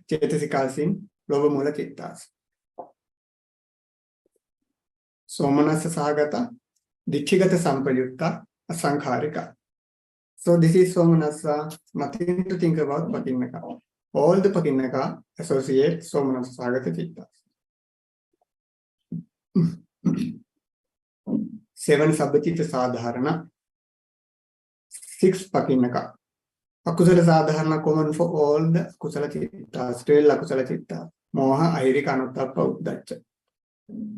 Chetasika in Loba Mula Chittas. Somanasa Sagata, Ditchigata Sampayutta, Asankharika. So this is Somanasa, nothing to think about Pakinaka. All the Pakinaka associate Somanasa Sagata Chittas. 7 Sabachita Sadharana, 6 Pakinaka. Akusala Sadharana common for all the Kusala Chittas, 12 Akusala Chittas. Moha Ahirika Anuttappa Uddacha.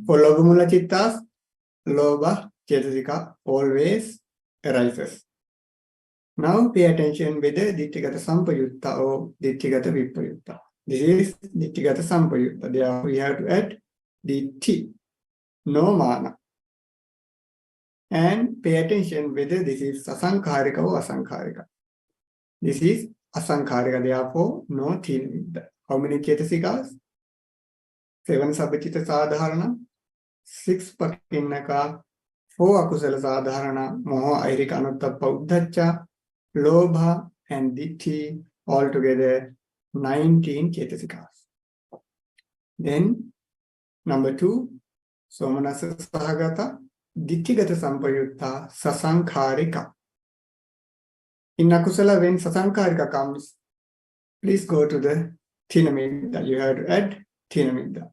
For Lobamula Chittas, Loba Chetasika always arises. Now pay attention whether Ditthigata Sampayutta or Ditthigata Vipayutta. This is Ditthigata Sampayutta. Therefore, we have to add Ditti, no mana. And pay attention whether this is Asankharika or Asankharika. This is Asankharika, therefore no Thina Middha. How many Chetasikas? 7 Sabachita Sadharana, 6 Pakinnaka, 4 Akusala Sadharana, Moha Ahirika Anuttappa Uddacha, Lobha and Ditti, altogether 19 Chetasikas. Then number 2, Somanasa Sahagata, Ditthigata Sampayutta, Sasankharika. In Akusala, when Sasankharika comes, please go to the Thina Middha. You have to add Thina Middha.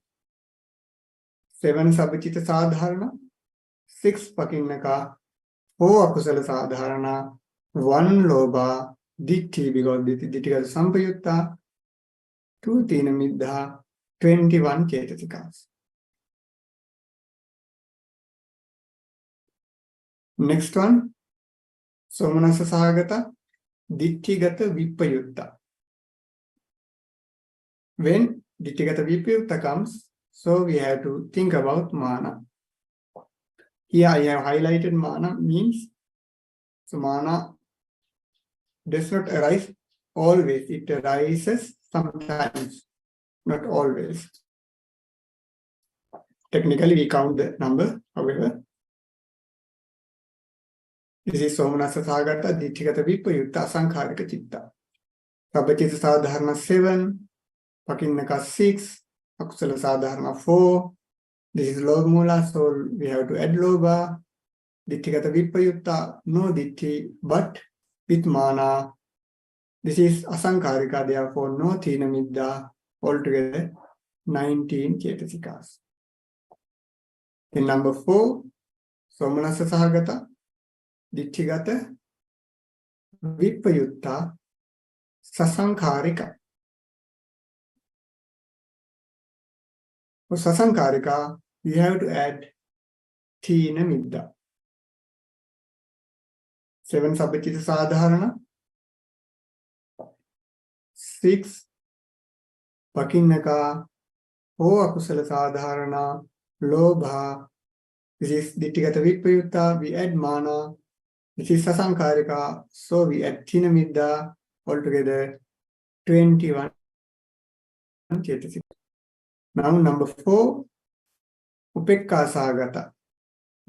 7 Sabachita Sadharana, 6 Pakinnaka, 4 Akusala Sadharana, 1 Lobha, Ditti, because Ditthigata Sampayutta, 2 Thina Middha, 21 Chetasikas. Next one, Somanasa Sahagata, Ditthigata Vipayutta. When Ditthigata Vipayutta comes, so we have to think about mana. Here I have highlighted mana means, so mana does not arise always. It arises sometimes, not always. Technically, we count the number, however. This is Somanasa Sahagata, Ditthigata Vipayutta, Asankharika Chitta. Sabachita Sadharana 7, Pakinnaka 6, Akusala Sadharana 4. This is Lobamula, so we have to add Lobha. Ditthigata Vipayutta, no Ditti, but with mana. This is Asankharika, therefore no Thina Middha, altogether 19 Chetasikas. In number 4, Somanasa Sahagata, Ditthigata Vipayutta, Sasankharika. For Sasankharika, we have to add Thina Middha. 7 Sabachita Sadharana, 6 Pakinnaka, 4 Akusala Sadharana, Lobha. This is Ditthigata Vipayutta, we add mana. This is Sasankharika, so we add Thina Middha, altogether 21 Chetasika. Now number 4, Upekka Sahagata,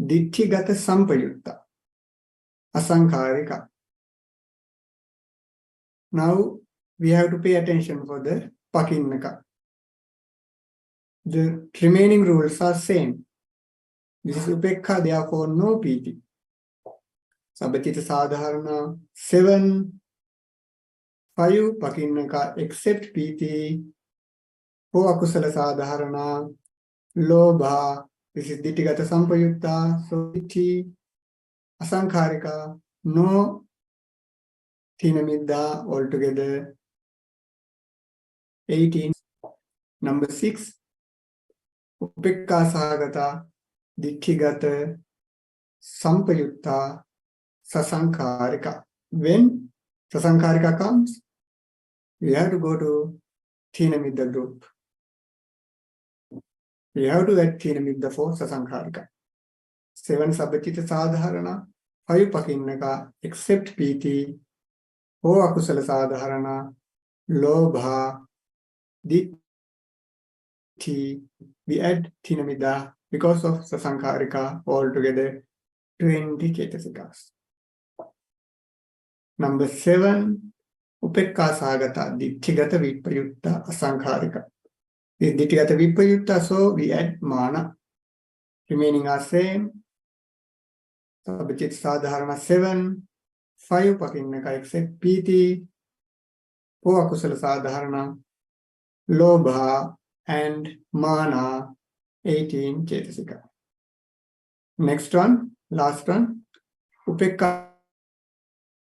Ditthigata Sampayutta, Asankharika. Now we have to pay attention for the Pakinnaka. The remaining rules are same. This is Upekka, therefore no Piti. Sabachita Sadharana 7, 5 Pakinnaka except Piti, 4 Akusala Sadharana, Lobha. This is Ditthigata Sampayutta, so Ditti, Asankharika, no Thina Middha, altogether 18. Number 6, Upekka Sahagata, Ditthigata Sampayutta, Sasankharika. When Sasankharika comes, we have to go to Thina Middha group. We have to add Thina Middha for Sasankharika. 7 Sabachita Sadharana, 5 Pakinnaka except Piti, 4 Akusala Sadharana, Lobha, Ditti. We add Thina Middha because of Sasankharika, altogether 20 Chetasikas. Number 7, Upekka Sagata, Ditthigata Vipayutta Asankharika. This Ditthigata Vipayutta, so we add mana. Remaining are same. Sabachit Sadharana 7, 5 Pakinnaka except Piti, 4 Akusala Sadharana, Lobha, and Mana, 18 Chetasika. Next one, last one, Upekka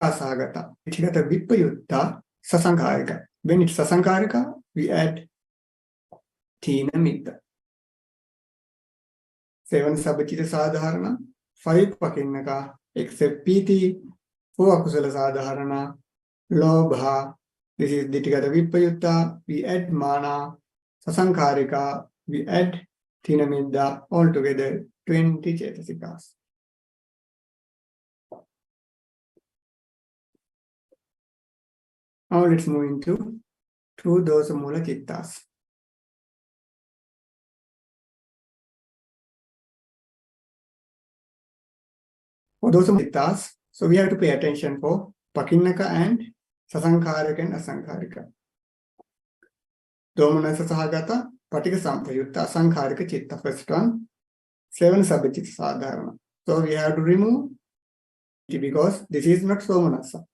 Sagata, Ditthigata Vipayutta Sasankarika. When it's Sasankarika, we add Tina Mitta. 7 Sabachita Sadharana, 5 Pakinnaka, except Piti, 4 Akusala Sadharana, Lobha, this is Ditthigata Vipayutta, we add Mana, Sasankarika, we add Tinamidda, altogether 20 Chetasikas. Now let's move into 2 Dosa Mula Chittas. For Dosa Mula Chittas, so we have to pay attention for Pakinnaka and Sasankarika and Asankarika. Domanasa Sahagata, Patika Sampayutta, Asankarika Chitta. First one, 7 Sabachita Sadharana. So we have to remove it because this is not Somanasa.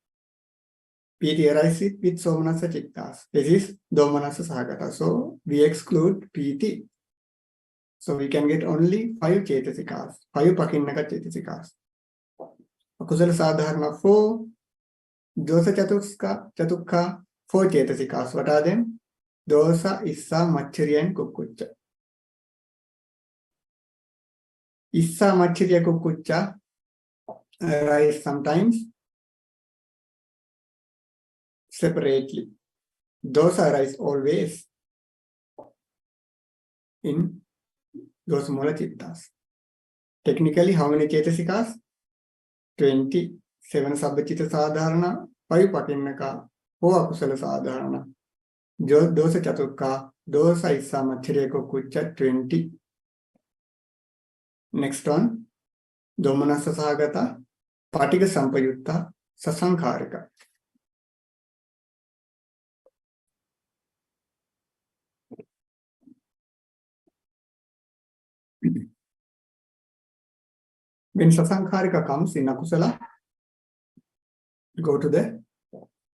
Piti arises with Somanasa Chittas. This is Domanasa Sahagata. So we exclude Piti. So we can get only 5 Chetasikas, 5 Pakinnaka Chetasikas. Akusala Sadharana 4, Dosa Chatukka, 4 Chetasikas. What are them? Dosa, Issa, Machchariya, and Kukkuccha. Issa, Machchariya, Kukkuccha arise sometimes separately. Dosa arise always in Dosa Mula Chittas. Technically, how many Chetasikas? 20. 7 Sabachita Sadharana, 5 Pakinnaka, 4 Akusala Sadharana, Dosa Chatukka, Dosa Issa, Machchariya, Kukkuccha, 20. Next one, Domanasa Sahagata, Patika Sampayutta, Sasankarika. When Sasankarika comes in Akusala, go to the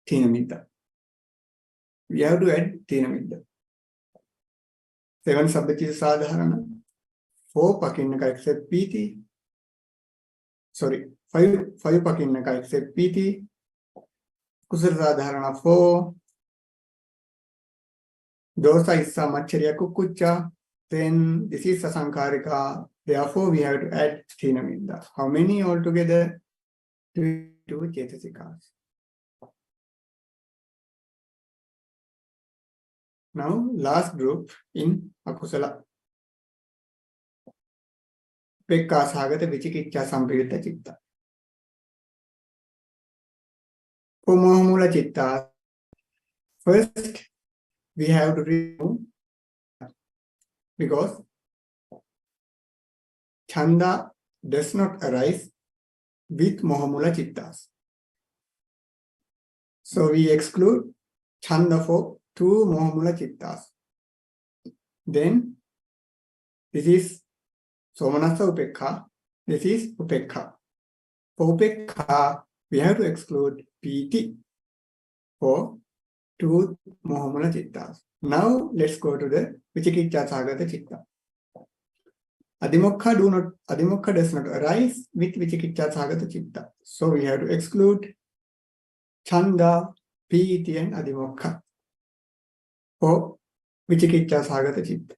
Tinamidda. We have to add Tinamidda. 7 Sabachita Sadharana, 4 Pakinnaka except Piti. Sorry, 5 Pakinnaka except Piti. Kusala Sadharana 4. Dosa Issa, Machchariya, Kukkuccha. Then this is Sasankarika. Therefore, we have to add Tinamidda. How many altogether? 2 Chetasikas. Now, last group in Akusala. Upekka Sagata Vichikiccha Sampayutta Chitta. For Mohamula Chitta, first we have to remove because Chanda does not arise with Mohamula Chittas. So we exclude Chanda for 2 Mohamula Chittas. Then this is Somanasa Upekha. This is Upekha. For Upekha, we have to exclude Piti for 2 Mohamula Chittas. Now let's go to the Vichikiccha Sagata Chitta. Adimokha does not arise with Vichikiccha Sagata Chitta. So we have to exclude Chanda, Piti, and Adimokha for Vichikiccha Sagata Chitta.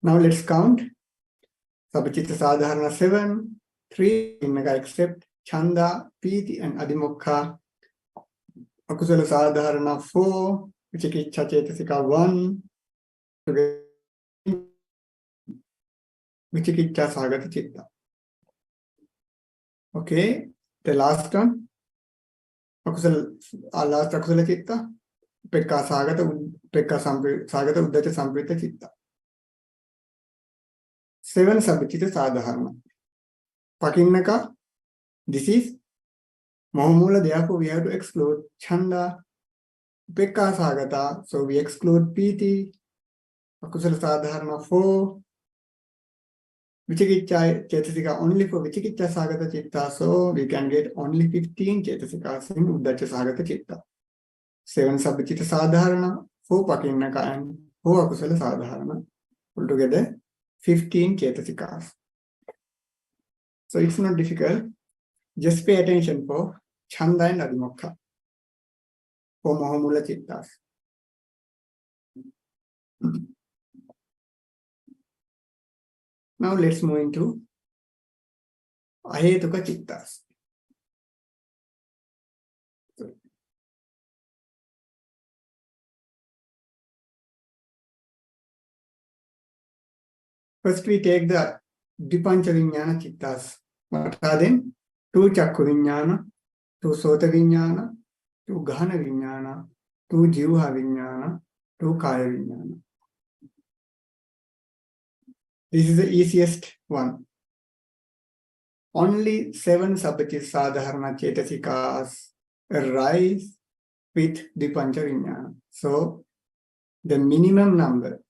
Now let's count. Sabachita Sadharana 7, 3 Pakinnaka except Chanda, Piti, and Adimokha. Akusala Sadharana 4, Vichikiccha Chetasika 1, Vichikiccha Sagata Chitta. Okay, the last one, last Akusala Chitta, Upekka Sagata Uddacha Sampayutta Chitta. 7 Sabachita Sadharana. Pakinnaka, this is Mohamula, therefore we have to exclude Chanda. Upekka Sagata, so we exclude Piti. Akusala Sadharana 4. Vichikicha Chetasika only for Vichikicha Sagata Chitta, so we can get only 15 Chetasikas in Uddacha Sagata Chitta. 7 Sabachita Sadharana, 4 Pakinnaka, and 4 Akusala Sadharana. Altogether 15 Chetasikas. So it's not difficult. Just pay attention for Chanda and Adimokha for Mohamula Chittas. Now let's move into Ahetuka Chittas. First we take the Dipancha Viññāna Chittas. What are them? 2 Chakku Viññāna, 2 Sota Viññāna, 2 Gahana Viññāna, 2 Jivha Viññāna, 2 Kaya Viññāna. This is the easiest one. Only 7 Sabachit Sadharana Chetasikas arise with Dipancha Viññāna. So the minimum number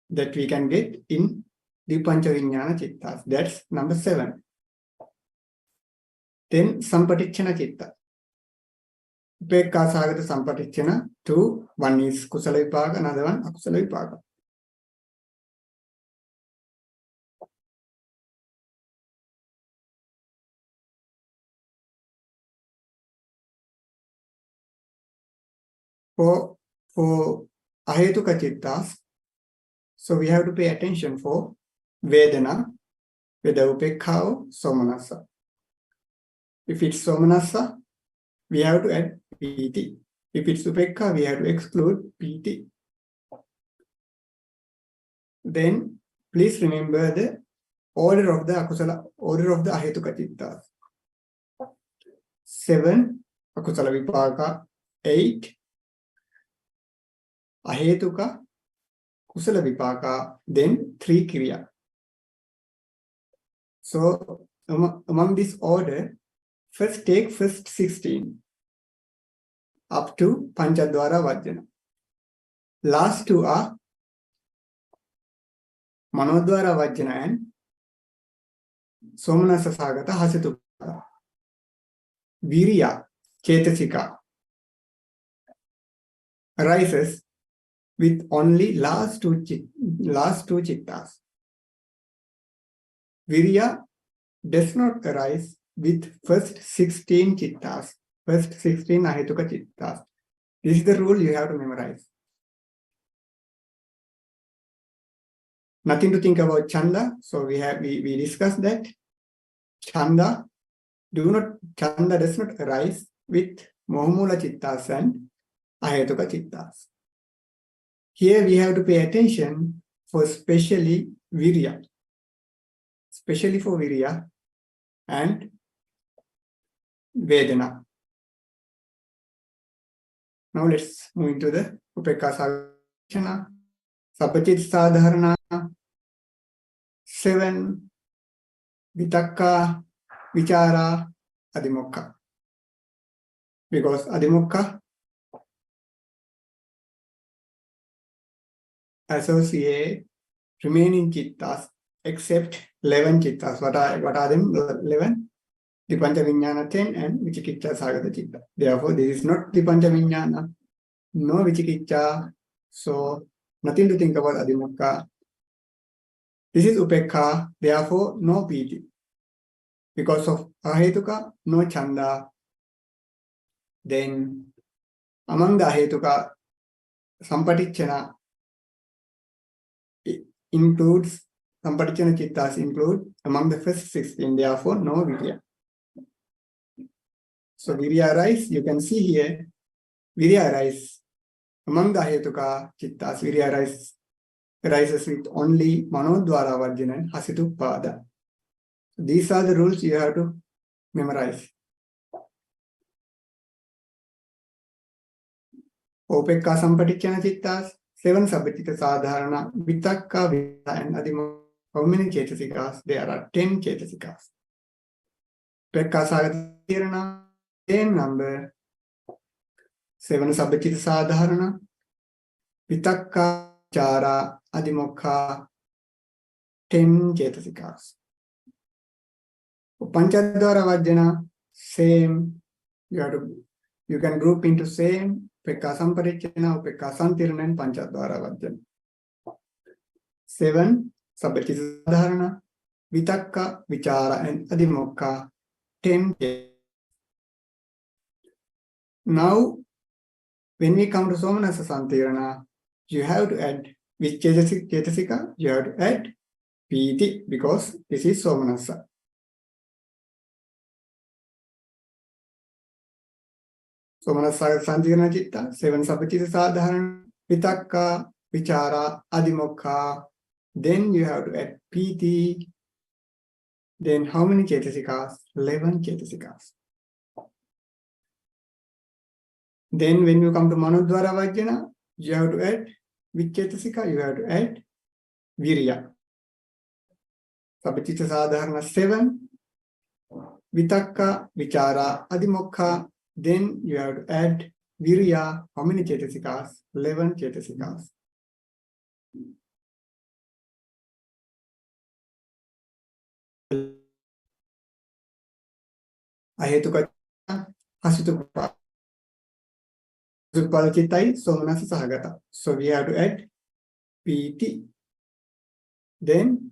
that we can get in Dipancha Viññāna Chittas, that's number 7. Then Sampatichana Chitta. Upekka Sagata Sampatichana 2. One is Kusala Vipaka, another one Akusala Vipaka. For Ahetuka Chittas, so we have to pay attention for Vedana, whether Upekha or Somanassa. If it's Somanassa, we have to add Piti. If it's Upekha, we have to exclude Piti. Then please remember the order of the Akusala, order of the Ahetuka Chittas. 7 Akusala Vipaka, 8 Ahetuka, Kusala Vipaka, then 3 Kriya. So among this order, first take first 16 up to Panchadwara Vajjana. Last 2 are Manodwara Vajjana and Somanassa Sagata Hasituka. Virya Chetasika arises with only last two chittas. Virya does not arise with first 16 chittas, first 16 Ahetuka chittas. This is the rule you have to memorize. Nothing to think about Chanda. So we discussed that Chanda does not arise with Mohamula chittas and Ahetuka chittas. Here we have to pay attention for especially Virya, especially for Virya and Vedana. Now let's move into the Upekka Sagata. Sabachit Sadharana 7 Vitakka, Vichara, Adimokha. Because Adimokha associate remaining chittas except 11 chittas. What are them? 11? Dipancha Viññāna 10 and Vichikicha Sagata Chitta. Therefore, this is not Dipancha Viññāna, no Vichikicha. So, nothing to think about Adimokha. This is Upekha, therefore, no Piti. Because of Ahetuka, no Chanda. Then, among the Ahetuka, Sampatichana includes, Sampatichana Chittas include among the first 16, therefore, no Virya. So, Virya arise, you can see here, Virya arise. Among the Ahetuka Chittas, Virya arises with only Manodwara Vajjana and Hasitupada. These are the rules you have to memorize. Upekka Sampatichana Chittas, 7 Sabachita Sadharana, Vitakka, Vita, and Adimokha. How many Chetasikas? There are 10 Chetasikas. Upekka Sagata Sankirana, same number. 7 Sabbachita Sadharana, Vitakka, Chara, Adimokha, 10 Cetasikas. Panchadvara Vajjana, same. You can group into same Upekka Samparichana, Upekka Santirana, and Panchadvara Vajjana. 7 Sabbachita Sadharana, Vitakka, Vichara, and Adimokha, 10. Now, when we come to Somanasa Santirana, you have to add which Cetasika? You have to add Piti because this is Somanasa. Somanasa Santirana Chitta, 7 Sabbachita Sadharana, Vitakka, Vichara, Adimokha. Then you have to add Piti. Then how many Cetasikas? 11 Cetasikas. Then when you come to Manodvara Vajjana, you have to add which Cetasika? You have to add Virya. Sabbachita Sadharana 7, Vitakka, Vichara, Adimokha. Then you have to add Virya. How many Cetasikas? 11 Cetasikas. Ahetuka Hasitupa. Chitai Somanasa Sahagata. So we have to add Piti. Then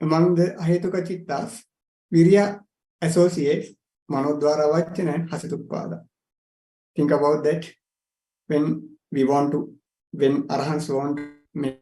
among the Ahetuka Chittas, Virya associates Manodvara Vajjana and Hasitupada. Think about that when Arahants want to make.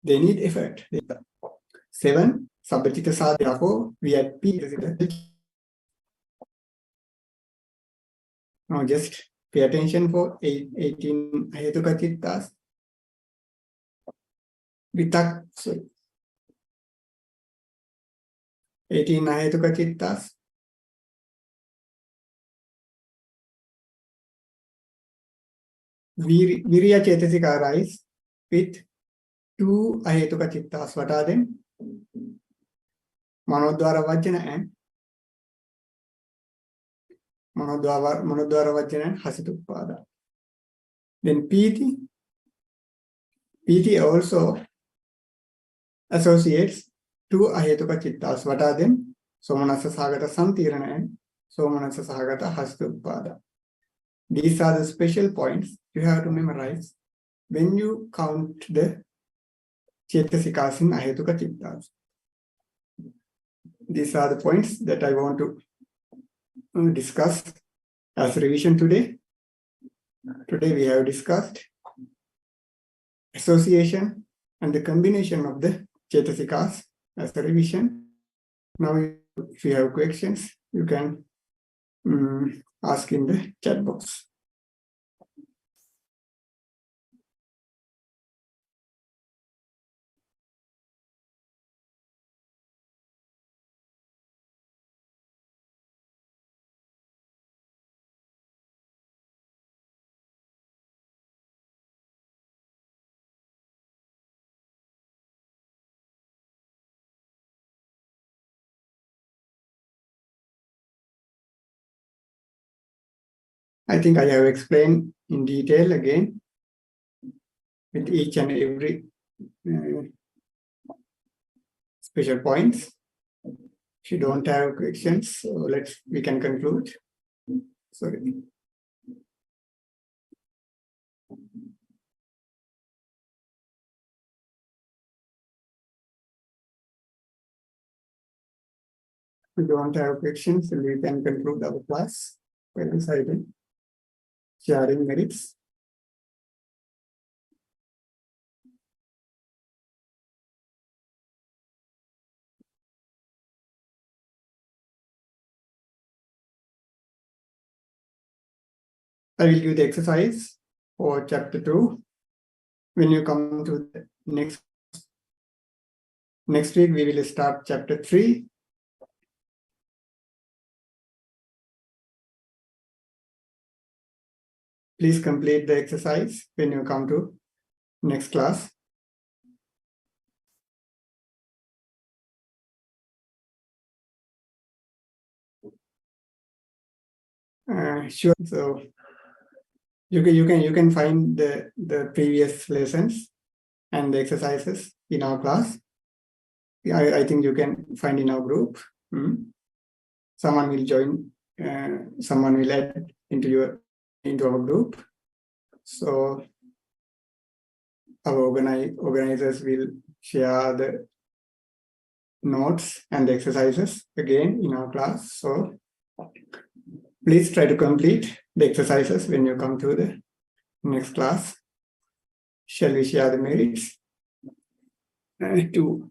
They need effort. 7 Sabbachita Sadhana, therefore we add P. Now just pay attention for 18 Ahetuka Chittas. 18 Ahetuka Chittas. Virya Cetasika arise with 2 Ahetuka Chittas. What are them? Manodvara Vajjana and Manodvara Vajjana and Hasitupada. Then Piti also associates 2 Ahetuka Chittas. What are them? Somanasa Sahagata Santirana and Somanasa Sahagata Hasitupada. These are the special points you have to memorize when you count the Cetasikas in Ahetuka Chittas. These are the points that I want to discuss as revision today. Today we have discussed association and the combination of the Cetasikas as a revision. Now, if you have questions, you can ask in the chat box. I think I have explained in detail again with each and every special points. If you don't have questions, so we can conclude. Sorry. If you don't have questions, we can conclude our class by deciding sharing merits. I will give the exercise for chapter 2 when you come to the next Next week we will start chapter 3. Please complete the exercise when you come to next class. Sure. So you can find the previous lessons and the exercises in our class. I think you can find in our group. Someone will join. Someone will add into our group. So our organizers will share the notes and the exercises again in our class. So please try to complete the exercises when you come to the next class. Shall we share the merits to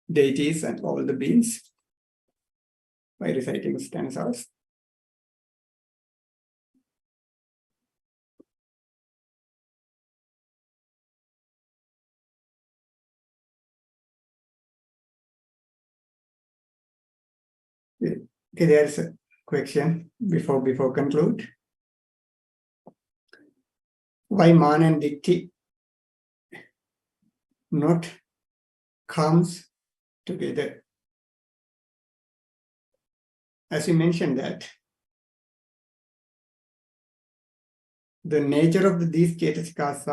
deities and all the beings by reciting stanzas? Okay, there is a question before conclude. Why man and Dikti not comes together? As you mentioned that the nature of these Cetasikas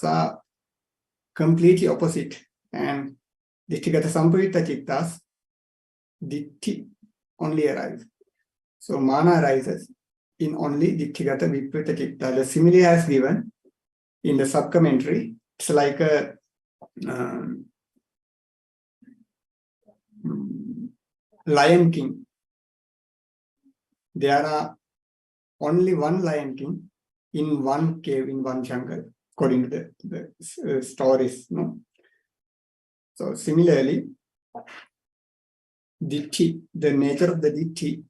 are completely opposite, and Ditthigata Sampayutta Chittas, Ditti only arrives. So Mana arises in only Ditthigata Vipruta Chitta. The simile has given in the sub-commentary. It's like a Lion King. There are only one Lion King in one cave, in one jungle, according to the stories. No? So similarly, Ditti, the nature of the Ditti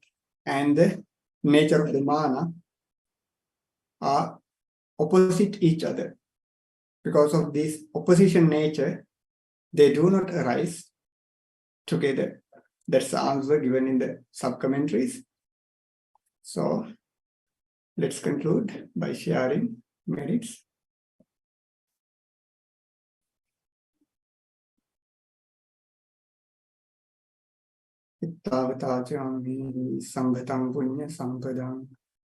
and the nature of the Mana are opposite each other. Because of this opposition nature, they do not arise together. That's the answer given in the sub-commentaries. So let's conclude by sharing merits. Ittavataචාමි සම්පතං පුඤ්ඤ සම්පදං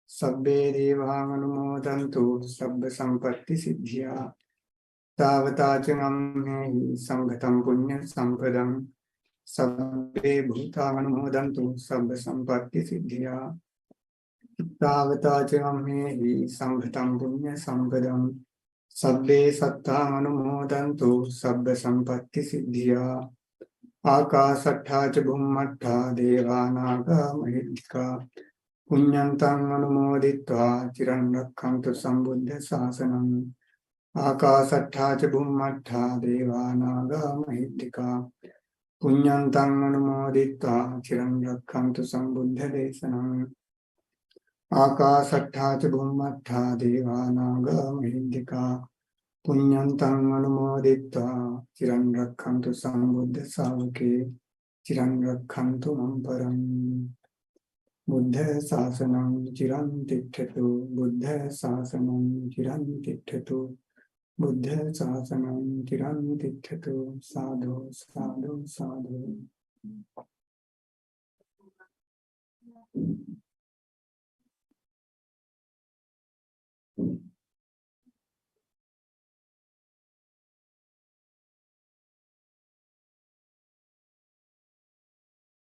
සබ්බේ දේවාං අනුමෝදන්තු සබ්බ සම්පත්ති සිද්ධියා තාවතාචාමි සම්පතං පුඤ්ඤ සම්පදං සබ්බේ භූතාං අනුමෝදන්තු සබ්බ සම්පත්ති සිද්ධියා තාවතාචාමි සම්පතං පුඤ්ඤ සම්පදං සබ්බේ සත්තාං අනුමෝදන්තු සබ්බ සම්පත්ති සිද්ධියා ආකාශට්ඨා ච බුම්මට්ඨා දේවානාගා මහිත්‍තිකා පුඤ්ඤන්තං අනුමෝදිත්වා චිරන් රක්ඛන්තු සම්බුද්ධ ශාසනං ආකාශට්ඨා ච බුම්මට්ඨා දේවානාගා මහිත්‍තිකා පුඤ්ඤන්තං අනුමෝදිත්වා චිරන් රක්ඛන්තු සම්බුද්ධ දේශනං ආකාශට්ඨා ච බුම්මට්ඨා දේවානාගා මහිත්‍තිකා පුඤ්ඤන්තං අනුමෝදිත්වා චිරන් රක්ඛන්තු සම්බුද්ධ ශාවකේ චිරන් රක්ඛන්තු මම් පරං බුද්ධ ශාසනං චිරන් තිට්ඨතු බුද්ධ ශාසනං චිරන් තිට්ඨතු බුද්ධ ශාසනං චිරන් තිට්ඨතු සාදු සාදු සාදු